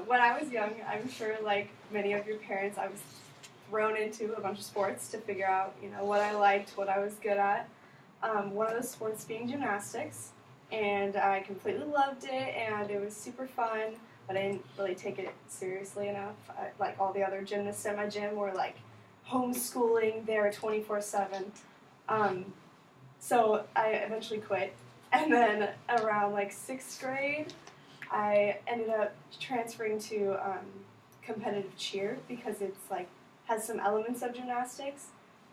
When I was young, I'm sure, like many of your parents, I was thrown into a bunch of sports to figure out, what I liked, what I was good at. One of those sports being gymnastics, and I completely loved it, and it was super fun, but I didn't really take it seriously enough. Like all the other gymnasts at my gym were like homeschooling there 24/7. So I eventually quit, and then around like 6th grade, I ended up transferring to competitive cheer because it's like has some elements of gymnastics,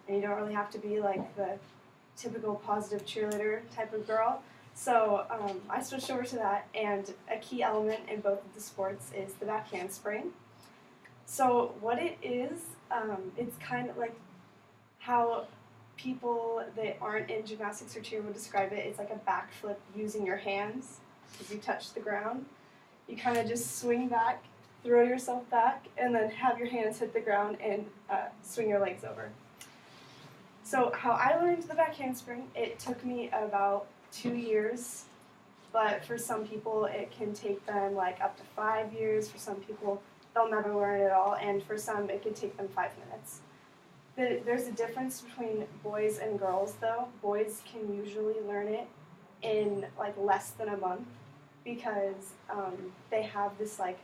and you don't really have to be like the typical positive cheerleader type of girl. So I switched over to that, and a key element in both of the sports is the back handspring. So what it is, it's kind of like how people that aren't in gymnastics or cheer would describe it. It's like a backflip using your hands as you touch the ground. You kind of just swing back, throw yourself back, and then have your hands hit the ground and swing your legs over. So how I learned the back handspring, it took me about 2 years, but for some people it can take them like up to 5 years. For some people, they'll never learn it at all, and for some it can take them 5 minutes. There's a difference between boys and girls, though. Boys can usually learn it in like less than a month because they have this like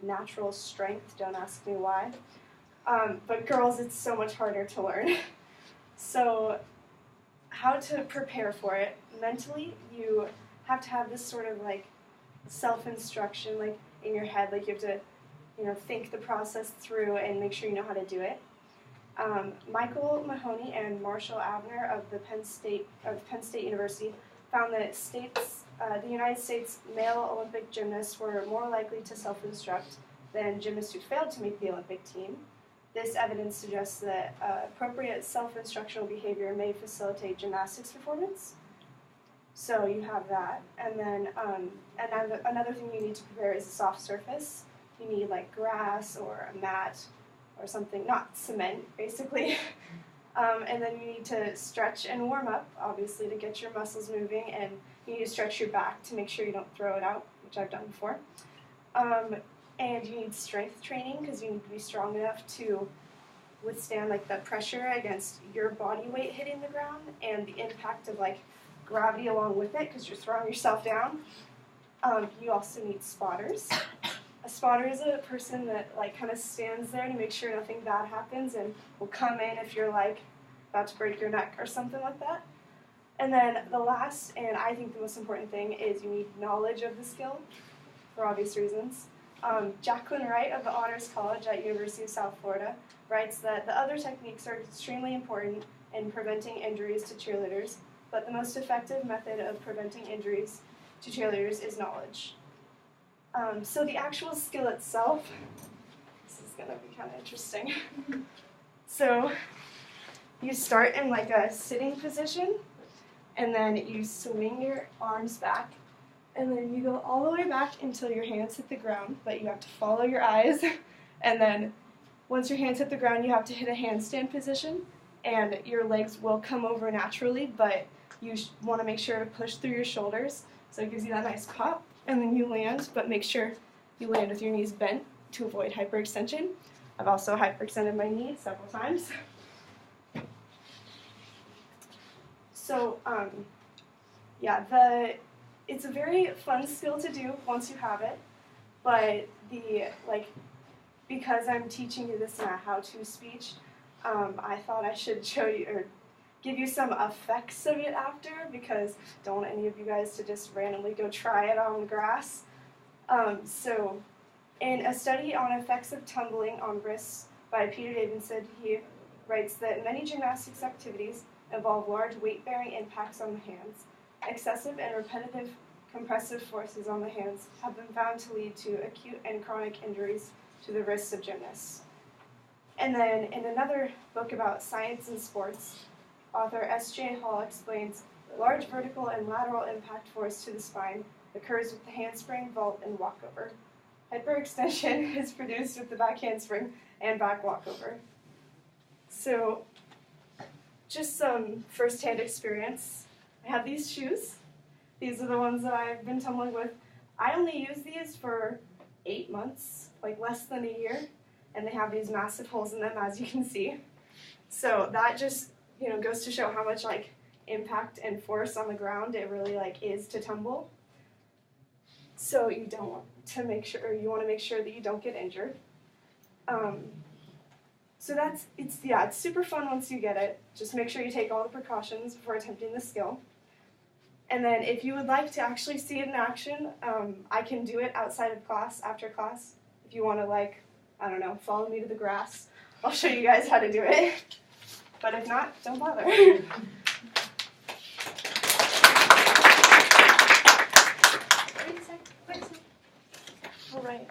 natural strength. Don't ask me why. But girls, it's so much harder to learn. So how to prepare for it? Mentally, you have to have this sort of like self-instruction like in your head. Like you have to, think the process through and make sure you know how to do it. Michael Mahoney and Marshall Abner of Penn State University found that the United States male Olympic gymnasts were more likely to self-instruct than gymnasts who failed to make the Olympic team. This evidence suggests that appropriate self-instructional behavior may facilitate gymnastics performance. So you have that. And then another thing you need to prepare is a soft surface. You need like grass or a mat or something, not cement, basically. And then you need to stretch and warm up, obviously, to get your muscles moving, and you need to stretch your back to make sure you don't throw it out, which I've done before. And you need strength training because you need to be strong enough to withstand like the pressure against your body weight hitting the ground and the impact of like gravity along with it because you're throwing yourself down. You also need spotters. A spotter is a person that like kind of stands there to make sure nothing bad happens and will come in if you're like about to break your neck or something like that. And then the last, and I think the most important thing, is you need knowledge of the skill for obvious reasons. Jacqueline Wright of the Honors College at University of South Florida writes that the other techniques are extremely important in preventing injuries to cheerleaders, but the most effective method of preventing injuries to cheerleaders is knowledge. So the actual skill itself, this is going to be kind of interesting. So you start in like a sitting position, and then you swing your arms back, and then you go all the way back until your hands hit the ground, but you have to follow your eyes, and then once your hands hit the ground, you have to hit a handstand position, and your legs will come over naturally, but you want to make sure to push through your shoulders, so it gives you that nice pop. And then you land, but make sure you land with your knees bent to avoid hyperextension. I've also hyperextended my knee several times. So, it's a very fun skill to do once you have it, but because I'm teaching you this in a how-to speech, I thought I should show you or give you some effects of it after, because don't want any of you guys to just randomly go try it on the grass. So in a study on effects of tumbling on wrists by Peter Davidson, he writes that many gymnastics activities involve large weight-bearing impacts on the hands. Excessive and repetitive compressive forces on the hands have been found to lead to acute and chronic injuries to the wrists of gymnasts. And then in another book about science and sports, author S.J. Hall explains large vertical and lateral impact force to the spine occurs with the handspring, vault, and walkover. Hyperextension is produced with the back handspring and back walkover. So, just some first-hand experience. I have these shoes. These are the ones that I've been tumbling with. I only use these for 8 months, like less than a year, and they have these massive holes in them, as you can see. So that just, goes to show how much like impact and force on the ground it really like is to tumble. So you want to make sure that you don't get injured. So it's super fun once you get it. Just make sure you take all the precautions before attempting the skill. And then if you would like to actually see it in action, I can do it outside of class, after class. If you want to, follow me to the grass, I'll show you guys how to do it. But if not, don't bother. Wait a sec. All right.